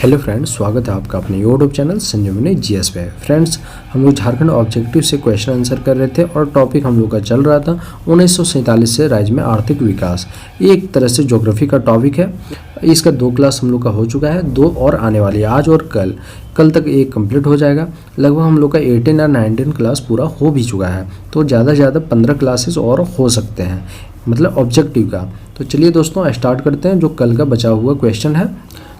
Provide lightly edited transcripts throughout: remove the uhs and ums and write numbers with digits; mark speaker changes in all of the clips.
Speaker 1: Hello friends, स्वागत है आपका अपने यूट्यूब चैनल संजीवनी जीएस पे। फ्रेंड्स, हम लोग झारखंड ऑब्जेक्टिव से क्वेश्चन आंसर कर रहे थे और टॉपिक हम लोग का चल रहा था 1947 से राज्य में आर्थिक विकास। ये एक तरह से ज्योग्राफी का टॉपिक है। इसका 2 क्लास हम लोग का हो चुका है, 2 और आने वाली है, आज और कल तक एक कंप्लीट हो जाएगा। लगभग हम लोग का 18 या 19 क्लास पूरा हो भी चुका है, तो ज़्यादा से ज़्यादा 15 क्लासेस और हो सकते हैं, मतलब ऑब्जेक्टिव का। तो चलिए दोस्तों स्टार्ट करते हैं। जो कल का बचा हुआ क्वेश्चन है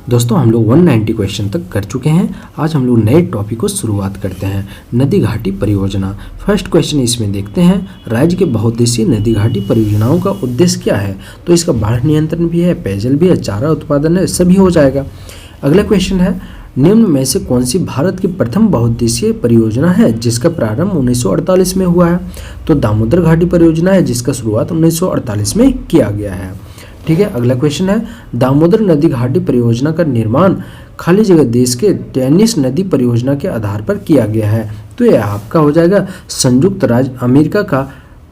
Speaker 1: दोस्तों, हम लोग 190 क्वेश्चन तक कर चुके हैं। आज हम लोग नए टॉपिक को शुरुआत करते हैं, नदी घाटी परियोजना। फर्स्ट क्वेश्चन इसमें देखते हैं, राज्य के बहुउद्देशीय नदी घाटी परियोजनाओं का उद्देश्य क्या है? तो इसका बाढ़ नियंत्रण भी है, पेयजल भी है, चारा उत्पादन है, सभी हो जाएगा। अगला क्वेश्चन है, निम्न में से कौन सी भारत की प्रथम बहुउद्देशीय परियोजना है जिसका प्रारंभ 1948 में हुआ है? तो दामोदर घाटी परियोजना है जिसका शुरुआत 1948 में किया गया है। ठीक है, अगला क्वेश्चन है, दामोदर नदी घाटी परियोजना का निर्माण खाली जगह देश के टेनिस नदी परियोजना के आधार पर किया गया है। तो यह आपका हो जाएगा संयुक्त राज्य अमेरिका का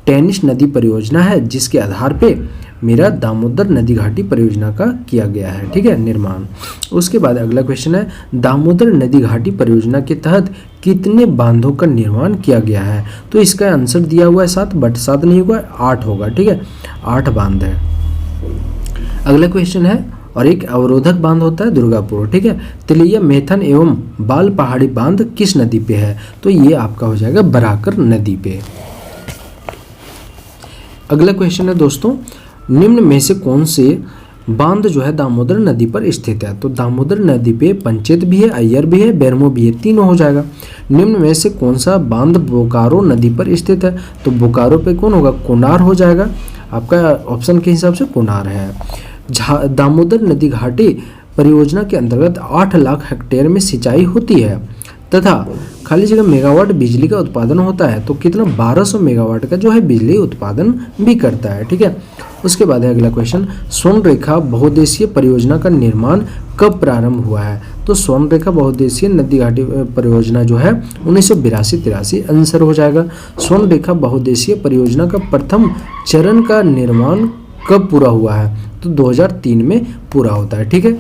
Speaker 1: टेनिस नदी परियोजना है जिसके आधार पे मेरा दामोदर नदी घाटी परियोजना का किया गया है। ठीक है, निर्माण। उसके बाद अगला क्वेश्चन है, दामोदर नदी घाटी परियोजना के तहत कितने बांधों का निर्माण किया गया है? तो इसका आंसर दिया हुआ है 7, बट 7 नहीं होगा, 8 होगा। ठीक है, 8 बांध है। अगला क्वेश्चन है, और एक अवरोधक बांध होता है दुर्गापुर। ठीक है, तिलैया मेथन एवं बाल पहाड़ी बांध किस नदी पे है? तो ये आपका हो जाएगा बराकर नदी पे। अगला क्वेश्चन है दोस्तों, निम्न में से कौन से बांध जो है दामोदर नदी पर स्थित है? तो दामोदर नदी पे पंचेत भी है, अय्यर भी है, बेरमो भी है, तीनों हो जाएगा। निम्न में से कौन सा बांध बोकारो नदी पर स्थित है? तो बोकारो पे कौन होगा? कोनार हो जाएगा। आपका ऑप्शन के हिसाब से कोनार है। दामोदर नदी घाटी परियोजना के अंतर्गत 8 लाख हेक्टेयर में सिंचाई होती है तथा खाली जगह मेगावाट बिजली का उत्पादन होता है। तो कितना? 1200 मेगावाट का जो है बिजली उत्पादन भी करता है। ठीक है, उसके बाद है अगला क्वेश्चन, स्वर्णरेखा बहुउद्देशीय परियोजना का निर्माण कब प्रारंभ हुआ है? तो स्वर्णरेखा बहुउद्देशीय नदी घाटी परियोजना जो है 1982-83 आंसर हो जाएगा। स्वर्णरेखा बहुउद्देशीय परियोजना का प्रथम चरण का निर्माण कब पूरा हुआ है? तो 2003 में पूरा होता है। ठीक है,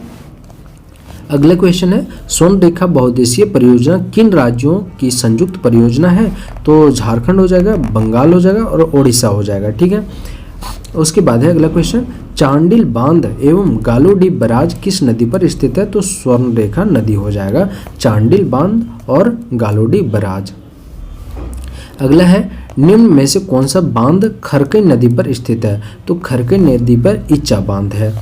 Speaker 1: अगला क्वेश्चन है, स्वर्णरेखा बहुउद्देशीय परियोजना किन राज्यों की संयुक्त परियोजना है? तो झारखंड हो जाएगा, बंगाल हो जाएगा और ओडिशा हो जाएगा। ठीक है, उसके बाद है अगला क्वेश्चन, चांडिल बांध एवं गालोडी बराज किस नदी पर स्थित है? तो स्वर्णरेखा नदी हो जाएगा, चांडिल बांध और गालोडी बराज। अगला है, निम्न में से कौन सा बांध खरकई नदी पर स्थित है? तो खरकई नदी पर इच्चा बांध है।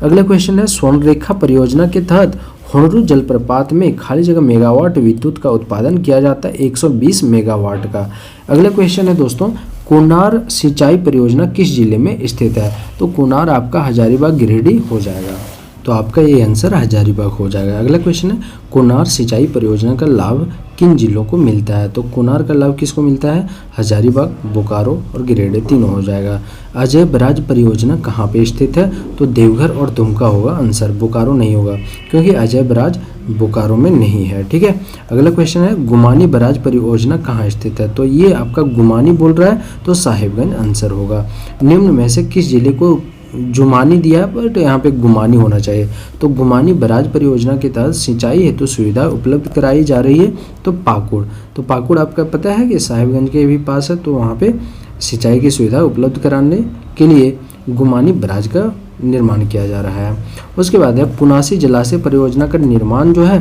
Speaker 1: अगला क्वेश्चन है, स्वर्णरेखा परियोजना के तहत हुणरू जलप्रपात में खाली जगह मेगावाट विद्युत का उत्पादन किया जाता है 120 मेगावाट का। अगला क्वेश्चन है दोस्तों, कोनार सिंचाई परियोजना किस जिले में स्थित है? तो कोनार आपका हजारीबाग गिरिडीह हो जाएगा। तो आपका ये आंसर हजारीबाग हो जाएगा। अगला क्वेश्चन है, कोनार सिंचाई परियोजना का लाभ किन जिलों को मिलता है? तो कोनार का लाभ किसको मिलता है? हजारीबाग, बोकारो और गिरिडीह, तीनों हो जाएगा। अजय बराज परियोजना कहाँ पे स्थित है? तो देवघर और दुमका होगा आंसर, बोकारो नहीं होगा क्योंकि अजय बराज बोकारो में नहीं है। ठीक है, अगला क्वेश्चन है, गुमानी बराज परियोजना कहाँ स्थित है? तो ये आपका गुमानी बोल रहा है, तो साहिबगंज आंसर होगा। निम्न में से किस जिले को जुमानी दिया है, बट यहाँ पे गुमानी होना चाहिए। तो गुमानी बराज परियोजना के तहत सिंचाई हेतु सुविधा उपलब्ध कराई जा रही है। तो पाकुड़, तो पाकुड़ आपका पता है कि साहिबगंज के भी पास है, तो वहाँ पे सिंचाई की सुविधा उपलब्ध कराने के लिए गुमानी बराज का निर्माण किया जा रहा है। उसके बाद है, पुनासी जलाशय परियोजना का निर्माण जो है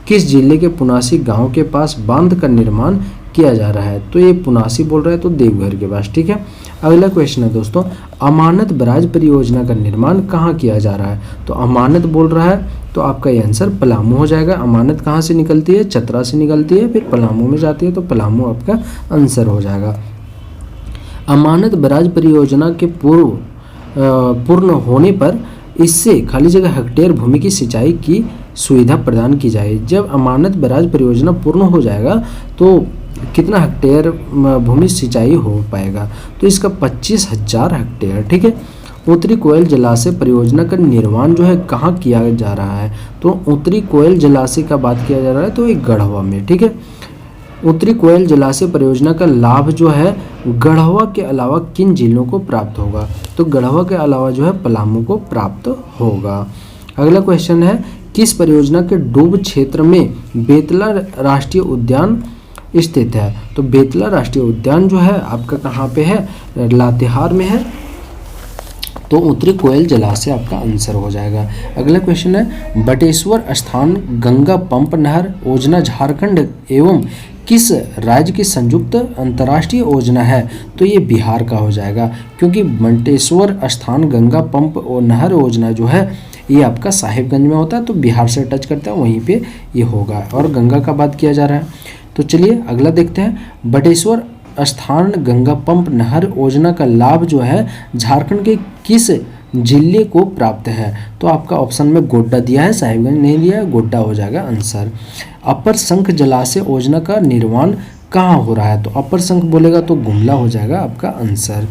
Speaker 1: किस जिले के पुनासी गाँव के पास बांध का निर्माण किया जा रहा है? तो ये पुनासी बोल रहा है, तो देवघर के पास। ठीक है, अगला क्वेश्चन है दोस्तों, अमानत बराज परियोजना का निर्माण कहाँ किया जा रहा है? तो अमानत बोल रहा है, तो आपका ये आंसर पलामू हो जाएगा। अमानत कहाँ से निकलती है? चतरा से निकलती है, फिर पलामू में जाती है, तो पलामू आपका आंसर हो जाएगा। अमानत बराज परियोजना के पूर्ण होने पर इससे खाली जगह हेक्टेयर भूमि की सिंचाई की सुविधा प्रदान की जाए। जब अमानत बराज परियोजना पूर्ण हो जाएगा तो कितना हेक्टेयर भूमि सिंचाई हो पाएगा? तो इसका 25,000 हेक्टेयर। ठीक है, उत्तरी कोयल जलाशय परियोजना का निर्माण जो है कहाँ किया जा रहा है? तो उत्तरी कोयल जलाशय का बात किया जा रहा है, तो एक गढ़वा में। ठीक है, उत्तरी कोयल जलाशय परियोजना का लाभ जो है गढ़वा के अलावा किन जिलों को प्राप्त होगा? तो गढ़वा के अलावा जो है पलामू को प्राप्त होगा। अगला क्वेश्चन है, किस परियोजना के डूब क्षेत्र में बेतला राष्ट्रीय उद्यान स्थित है? तो बेतला राष्ट्रीय उद्यान जो है आपका कहाँ पे है? लातेहार में है। तो उत्तरी कोयल जलाशय आपका आंसर हो जाएगा। अगला क्वेश्चन है बटेश्वर स्थान गंगा पंप नहर योजना झारखंड एवं किस राज्य की संयुक्त अंतर्राष्ट्रीय योजना है? तो ये बिहार का हो जाएगा, क्योंकि बटेश्वर स्थान गंगा पंप और नहर योजना जो है ये आपका साहिबगंज में होता है, तो बिहार से टच करता है, वहीं पे ये होगा और गंगा का बात किया जा रहा है। तो चलिए अगला देखते हैं। बटेश्वर स्थान गंगा पंप नहर योजना का लाभ जो है झारखंड के किस जिले को प्राप्त है? तो आपका ऑप्शन में गोड्डा दिया है, साहिबगंज नहीं दिया है, गोड्डा हो जाएगा आंसर। अपर शंख जलाशय योजना का निर्माण कहाँ हो रहा है? तो अपर शंख बोलेगा तो गुमला हो जाएगा आपका आंसर।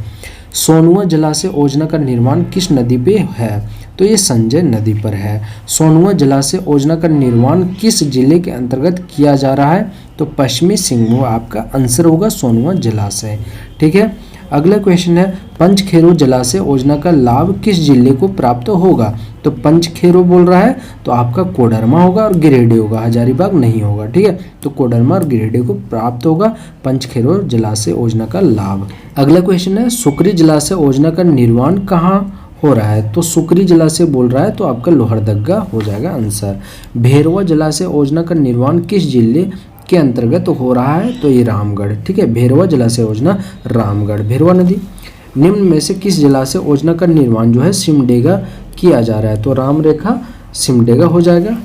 Speaker 1: सोनुआ जलाशय योजना का निर्माण किस नदी पे है? तो ये संजय नदी पर है। सोनुआ जलाशय योजना का निर्माण किस जिले के अंतर्गत किया जा रहा है? तो पश्चिमी सिंहभूम आपका आंसर होगा सोनुआ जलाशय। ठीक है, अगला क्वेश्चन है पंचखेरो जलाशय योजना का लाभ किस जिले को प्राप्त होगा? तो पंचखेरो बोल रहा है तो आपका कोडरमा होगा और गिरिडीह होगा, हजारीबाग नहीं होगा। ठीक है, तो कोडरमा और गिरिडीह को प्राप्त होगा पंचखेरो जलाशय योजना का लाभ। अगला क्वेश्चन है सुकरी जलाशय योजना का निर्माण कहाँ हो रहा है? तो सुकरी जलाशय बोल रहा है तो आपका लोहरदगा हो जाएगा आंसर। भेरवा जलाशय योजना का निर्माण किस जिले के अंतर्गत हो रहा है? तो ये रामगढ़। ठीक है, भेरवा जलाशय योजना रामगढ़, भेरवा नदी। निम्न में से किस जलाशय योजना का निर्माण जो है सिमडेगा किया जा रहा है? तो राम रेखा सिमडेगा हो जाएगा।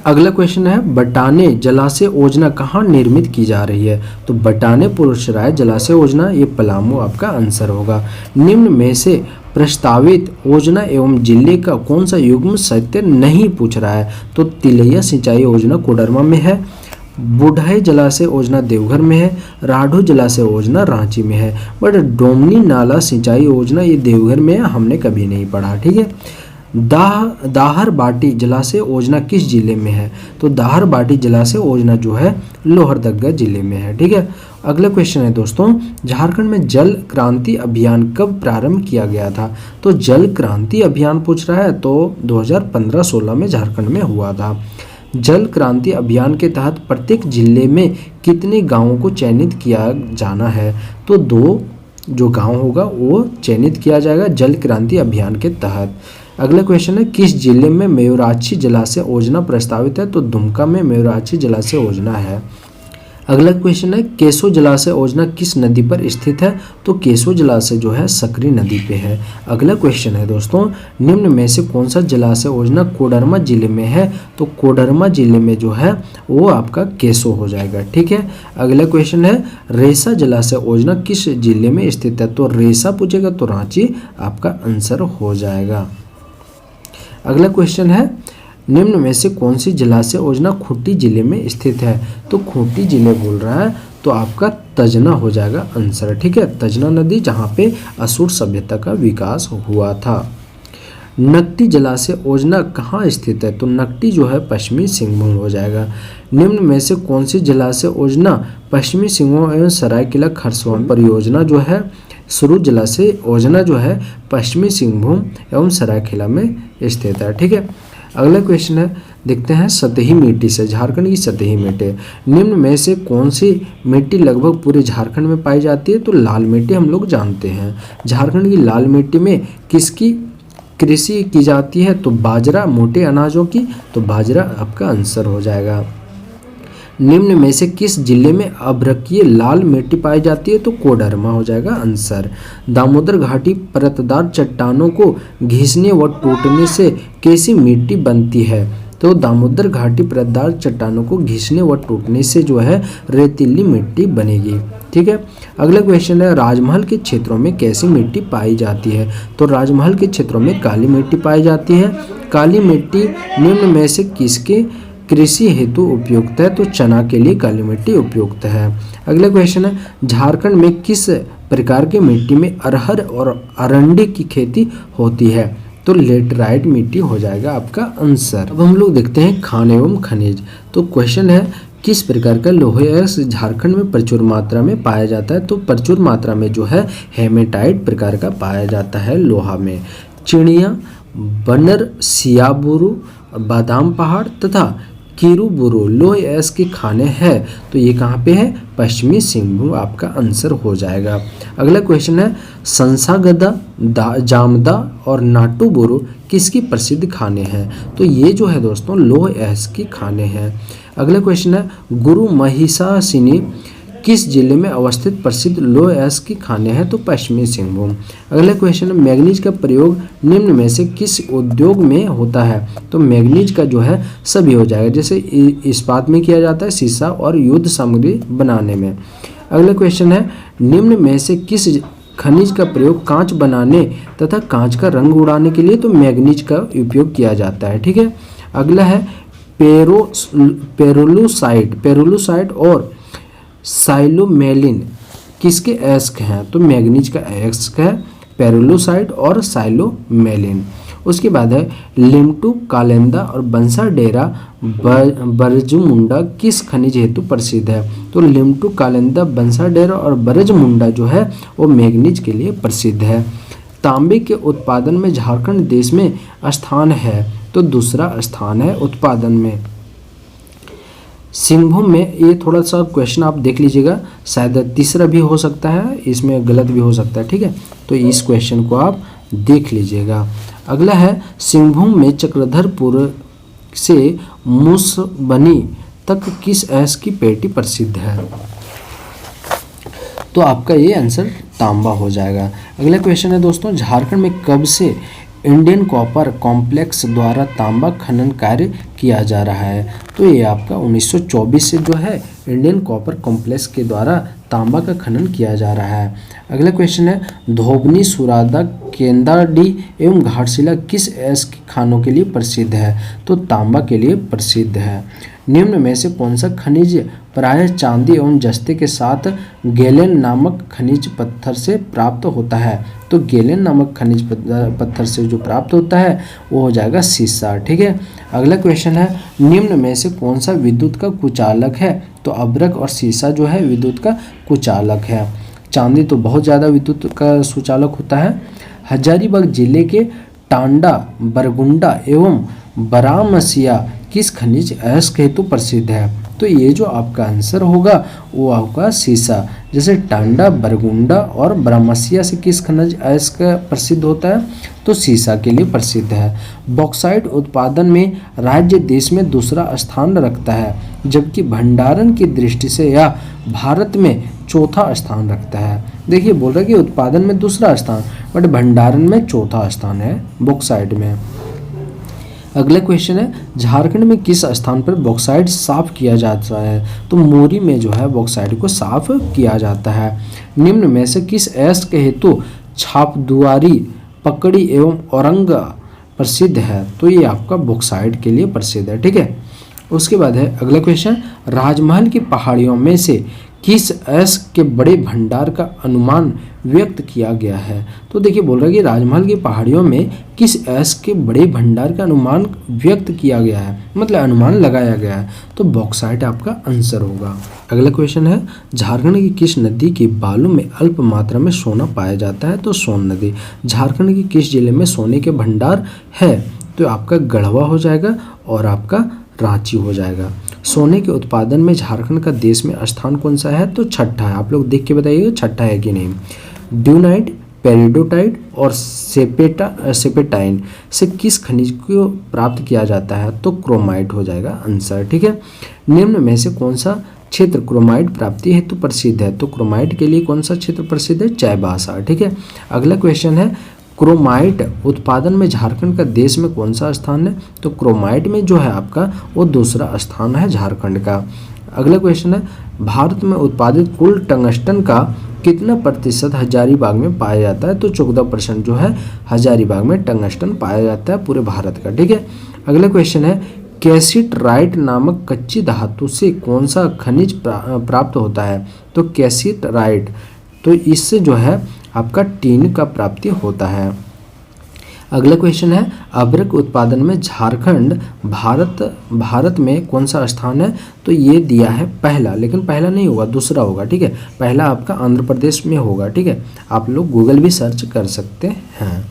Speaker 1: अगला क्वेश्चन है बटाने जलाशय योजना कहाँ निर्मित की जा रही है? तो बटाने पुरुषराय जलाशय योजना ये पलामू आपका आंसर होगा। निम्न में से प्रस्तावित योजना एवं जिले का कौन सा युग्म सत्य नहीं पूछ रहा है? तो तिलैया सिंचाई योजना कोडरमा में है, बुढ़ाई जलाशय योजना देवघर में है, राढ़ू जलाशय योजना रांची में है, बट डोमनी नाला सिंचाई योजना ये देवघर में है, हमने कभी नहीं पढ़ा। ठीक है, दाहर बाटी जलाशय योजना किस जिले में है? तो दाहर बाटी जलाशय योजना जो है लोहरदगा जिले में है। ठीक है, अगला क्वेश्चन है दोस्तों झारखंड में जल क्रांति अभियान कब प्रारंभ किया गया था? तो जल क्रांति अभियान पूछ रहा है तो 2015-16 में झारखंड में हुआ था। जल क्रांति अभियान के तहत प्रत्येक जिले में कितने गांवों को चयनित किया जाना है? तो 2 जो गांव होगा वो चयनित किया जाएगा जल क्रांति अभियान के तहत। अगला क्वेश्चन है किस जिले में मयूराक्षी जलाशय योजना प्रस्तावित है? तो दुमका में मयूराक्षी जलाशय योजना है। अगला क्वेश्चन है केशो जलाशय योजना किस नदी पर स्थित है? तो केशो जलाशय जो है सकरी नदी पे है। अगला क्वेश्चन है दोस्तों निम्न में से कौन सा जलाशय योजना कोडरमा जिले में है? तो कोडरमा जिले में जो है वो आपका केशो हो जाएगा। ठीक है, अगला क्वेश्चन है रेसा जलाशय योजना किस जिले में स्थित है? तो रेसा पूछेगा तो रांची आपका आंसर हो जाएगा। अगला क्वेश्चन है निम्न में से कौन सी जलाशय योजना खूंटी जिले में स्थित है? तो खूंटी जिले बोल रहा है तो आपका तजना हो जाएगा आंसर। ठीक है, तजना नदी जहाँ पे असुर सभ्यता का विकास हुआ था। नकटी जलाशय योजना कहाँ स्थित है? तो नकटी जो है पश्चिमी सिंहभूम हो जाएगा। निम्न में से कौन सी जलाशय योजना पश्चिमी सिंहभूम एवं सरायकेला खरसावां परियोजना जो है स्रोत जलाशय योजना जो है पश्चिमी सिंहभूम एवं सरायकेला में स्थित है। ठीक है, अगला क्वेश्चन है देखते हैं सतही मिट्टी से झारखंड की सतही मिट्टी निम्न में से कौन सी मिट्टी लगभग पूरे झारखंड में पाई जाती है? तो लाल मिट्टी हम लोग जानते हैं। झारखंड की लाल मिट्टी में किसकी कृषि की जाती है? तो बाजरा, मोटे अनाजों की, तो बाजरा आपका आंसर हो जाएगा। निम्न में से किस जिले में अभ्रकीय लाल मिट्टी पाई जाती है? तो कोडरमा हो जाएगा आंसर। दामोदर घाटी परतदार चट्टानों को घिसने व टूटने से कैसी मिट्टी बनती है? तो दामोदर घाटी परतदार चट्टानों को घिसने व टूटने से जो है रेतीली मिट्टी बनेगी। ठीक है, अगला क्वेश्चन है राजमहल के क्षेत्रों में कैसी मिट्टी पाई जाती है? तो राजमहल के क्षेत्रों में काली मिट्टी पाई जाती है। काली मिट्टी निम्न में से किसके कृषि हेतु उपयुक्त है? तो चना के लिए काली मिट्टी उपयुक्त है। अगला क्वेश्चन है झारखंड में किस प्रकार की मिट्टी में अरहर और अरंडी की खेती होती है? तो लेटराइट मिट्टी हो जाएगा आपका आंसर। अब हम लोग देखते हैं खान एवं खनिज। तो क्वेश्चन है किस प्रकार का लोहा झारखंड में प्रचुर मात्रा में पाया जाता है? तो प्रचुर मात्रा में जो है हेमेटाइट प्रकार का पाया जाता है लोहा में। चिड़िया, बनर, सियाबुरु, बादाम पहाड़ तथा किरूबुरु लोह अयस्क की खानें हैं। तो ये कहाँ पे है? पश्चिमी सिंहभूम आपका आंसर हो जाएगा। अगला क्वेश्चन है संसागदा, जामदा और नाटुबुरु किसकी प्रसिद्ध खाने हैं? तो ये जो है दोस्तों लोह अयस्क की खाने हैं। अगला क्वेश्चन है गुरु महिषासिनी किस जिले में अवस्थित प्रसिद्ध लोह अयस्क की खाने हैं? तो पश्चिमी सिंहभूम। अगला क्वेश्चन है मैग्नीज का प्रयोग निम्न में से किस उद्योग में होता है? तो मैग्नीज का जो है सभी हो जाएगा, जैसे इस्पात में किया जाता है, शीशा और युद्ध सामग्री बनाने में। अगला क्वेश्चन है निम्न में से किस खनिज का प्रयोग कांच बनाने तथा कांच का रंग उड़ाने के लिए? तो मैग्नीज का उपयोग किया जाता है। ठीक है। अगला है पेरोलुसाइट और साइलोमेलिन किसके अयस्क हैं? तो मैग्नीज का अयस्क है पेरोलुसाइट और साइलोमेलिन। उसके बाद है लिम्टू, कालेंदा और बंसाडेरा बरजमुंडा किस खनिज हेतु प्रसिद्ध है? तो लिम्टू, कालेंदा, बंसाडेरा और बरजमुंडा जो है वो मैग्नीज के लिए प्रसिद्ध है। तांबे के उत्पादन में झारखंड देश में स्थान है? तो दूसरा स्थान है उत्पादन में। सिंहभूम में ये थोड़ा सा क्वेश्चन आप देख लीजिएगा, शायद तीसरा भी हो सकता है, इसमें गलत भी हो सकता है। ठीक है, तो इस क्वेश्चन को आप देख लीजिएगा। अगला है सिंहभूम में चक्रधरपुर से मुसबनी तक किस अयस्क की पेटी प्रसिद्ध है? तो आपका ये आंसर तांबा हो जाएगा। अगला क्वेश्चन है दोस्तों झारखंड में कब से इंडियन कॉपर कॉम्प्लेक्स द्वारा तांबा खनन कार्य किया जा रहा है? तो ये आपका 1924 से जो है इंडियन कॉपर कॉम्प्लेक्स के द्वारा तांबा का खनन किया जा रहा है। अगला क्वेश्चन है धोबनी, सुरादा, केंदाडी एवं घाटशिला किस अयस्क खानों के लिए प्रसिद्ध है? तो तांबा के लिए प्रसिद्ध है। निम्न में से कौन सा खनिज प्रायः चांदी एवं जस्ते के साथ गैलेन नामक खनिज पत्थर से प्राप्त होता है? तो गैलेन नामक खनिज पत्थर से जो प्राप्त होता है वो हो जाएगा शीशा। ठीक है। अगला क्वेश्चन है निम्न में से कौन सा विद्युत का कुचालक है? तो अभ्रक और शीशा जो है विद्युत का कुचालक है। चांदी तो बहुत ज़्यादा विद्युत का सुचालक होता है। हजारीबाग जिले के टांडा, बरगुंडा एवं बरामसिया किस खनिज अयस्क हेतु प्रसिद्ध है? तो ये जो आपका आंसर होगा वो आपका शीशा। जैसे टांडा, बरगुंडा और बरामसिया से किस खनिज अयस्क प्रसिद्ध होता है? तो शीशा के लिए प्रसिद्ध है। बॉक्साइट उत्पादन में राज्य देश में दूसरा स्थान रखता है, जबकि भंडारण की दृष्टि से यह भारत में चौथा स्थान रखता है। देखिए बोल रहा है कि उत्पादन में दूसरा स्थान, बट भंडारण में चौथा स्थान है बॉक्साइट में। अगला क्वेश्चन है झारखंड में किस स्थान पर बॉक्साइट साफ किया जाता है? तो मोरी में जो है बॉक्साइट को साफ किया जाता है। निम्न में से किस अयस्क हेतु छापदुआरी, पकड़ी एवं औरंग प्रसिद्ध है? तो ये आपका बॉक्साइट के लिए प्रसिद्ध है। ठीक है। उसके बाद है अगला क्वेश्चन राजमहल की पहाड़ियों में से किस अयस्क के बड़े भंडार का अनुमान व्यक्त किया गया है? तो देखिए बोल रहा है कि राजमहल की पहाड़ियों में किस अयस्क के बड़े भंडार का अनुमान व्यक्त किया गया है, मतलब अनुमान लगाया गया है। तो बॉक्साइट आपका आंसर होगा। अगला क्वेश्चन है झारखंड की किस नदी के बालू में अल्प मात्रा में सोना पाया जाता है? तो सोन नदी। झारखंड की किस जिले में सोने के भंडार है? तो आपका गढ़वा हो जाएगा और आपका रांची हो जाएगा। सोने के उत्पादन में झारखंड का देश में स्थान कौन सा है? तो छठा है। आप लोग देख के बताइएगा छठा है कि नहीं। ड्यूनाइट, पेरिडोटाइट और सेपेटाइन से किस खनिज को प्राप्त किया जाता है? तो क्रोमाइट हो जाएगा आंसर। ठीक है। निम्न में से कौन सा क्षेत्र क्रोमाइट प्राप्ति हेतु प्रसिद्ध है? तो क्रोमाइट के लिए कौन सा क्षेत्र प्रसिद्ध है? चाईबासा। ठीक है। अगला क्वेश्चन है क्रोमाइट उत्पादन में झारखंड का देश में कौन सा स्थान है? तो क्रोमाइट में जो है आपका वो दूसरा स्थान है झारखंड का। अगला क्वेश्चन है भारत में उत्पादित कुल टंगस्टन का कितना प्रतिशत हजारीबाग में पाया जाता है? तो 14% जो है हजारीबाग में टंगस्टन पाया जाता है पूरे भारत का। ठीक है। अगला क्वेश्चन है कैसिटराइट नामक कच्ची धातु से कौन सा खनिज प्राप्त होता है? तो कैसिटराइट, तो इससे जो है आपका टीन का प्राप्ति होता है। अगला क्वेश्चन है अभ्रक उत्पादन में झारखंड भारत में कौन सा स्थान है? तो ये दिया है पहला, लेकिन पहला नहीं होगा, दूसरा होगा। ठीक है। पहला आपका आंध्र प्रदेश में होगा। ठीक है। आप लोग गूगल भी सर्च कर सकते हैं।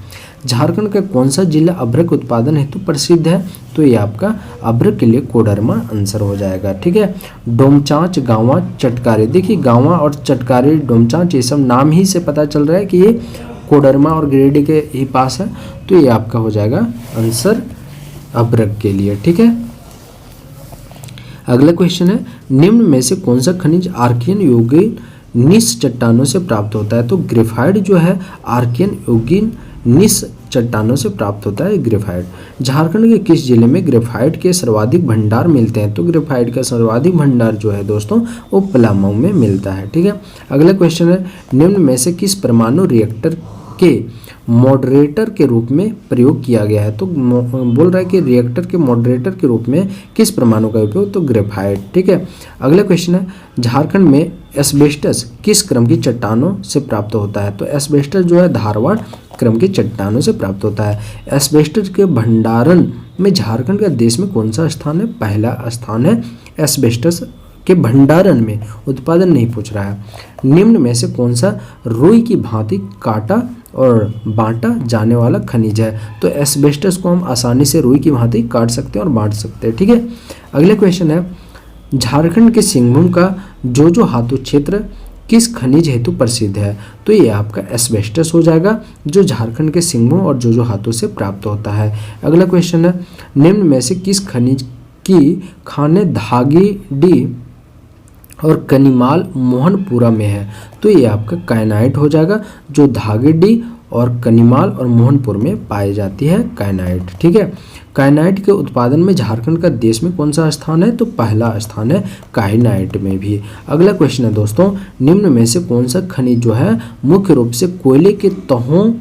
Speaker 1: झारखंड का कौन सा जिला अभ्रक उत्पादन हेतु प्रसिद्ध है? तो ये आपका अभ्रक के लिए कोडरमा आंसर हो जाएगा। ठीक है, डोमचांच, गांवा, चटकारे। देखिए गांवा और चटकारे, डोमचांच, ये सब नाम ही से पता चल रहा है कि ये कोडरमा और गिरिडीह के ही पास है, तो ये आपका हो जाएगा आंसर अभ्रक के लिए। ठीक है, अगला क्वेश्चन है, निम्न में से कौन सा खनिज आर्कियन यौगिक निस चट्टानों से प्राप्त होता है? तो ग्रेफाइट जो है आर्कियन यौगिक निस चट्टानों से प्राप्त होता है ग्रेफाइट। झारखंड के किस जिले में ग्रेफाइट के सर्वाधिक भंडार मिलते हैं? तो ग्रेफाइट का सर्वाधिक भंडार जो है दोस्तों वो पलामू में मिलता है। ठीक है, अगला क्वेश्चन है, निम्न में से किस परमाणु रिएक्टर के मॉडरेटर के रूप में प्रयोग किया गया है? तो बोल रहा है कि रिएक्टर के मॉडरेटर के रूप में किस परमाणु का उपयोग? तो ग्रेफाइट। ठीक है, अगला क्वेश्चन है, झारखंड में एस्बेस्टस किस क्रम की चट्टानों से प्राप्त होता है? तो एस्बेस्टस जो है धारवाड़ क्रम की चट्टानों से प्राप्त होता है। एस्बेस्टस के भंडारण में झारखंड का देश में कौन सा स्थान है? पहला स्थान है एस्बेस्टस के भंडारण में, उत्पादन नहीं पूछ रहा है। निम्न में से कौन सा रुई की भांति काटा और बांटा जाने वाला खनिज है? तो एस्बेस्टस को हम आसानी से रुई की भांति काट सकते हैं और बांट सकते हैं। ठीक है, अगले क्वेश्चन है, झारखंड के सिंहभूम का जो हाथू क्षेत्र किस खनिज हेतु प्रसिद्ध है? तो ये आपका एस्बेस्टस हो जाएगा, जो झारखंड के सिंहभूम और जो हाथों से प्राप्त होता है। अगला क्वेश्चन है, निम्न में से किस खनिज की खानें धागीडीह और कनिमाल मोहनपुरा में है? तो ये आपका कायनाइट हो जाएगा, जो धागीडीह और कनिमाल और मोहनपुर में पाई जाती है कायनाइट। ठीक है, कायनाइट के उत्पादन में झारखंड का देश में कौन सा स्थान है? तो पहला स्थान है कायनाइट में भी। अगला क्वेश्चन है दोस्तों, निम्न में से कौन सा खनिज जो है मुख्य रूप से कोयले के तहों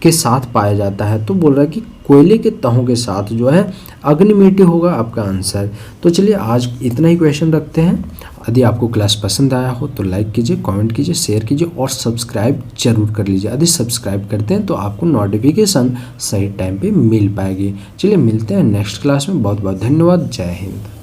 Speaker 1: के साथ पाया जाता है? तो बोल रहा है कि कोयले के तहों के साथ जो है अग्निमेटी होगा आपका आंसर। तो चलिए आज इतना ही क्वेश्चन रखते हैं। यदि आपको क्लास पसंद आया हो तो लाइक कीजिए, कमेंट कीजिए, शेयर कीजिए और सब्सक्राइब जरूर कर लीजिए। यदि सब्सक्राइब करते हैं तो आपको नोटिफिकेशन सही टाइम पे मिल पाएगी। चलिए मिलते हैं नेक्स्ट क्लास में। बहुत बहुत धन्यवाद। जय हिंद।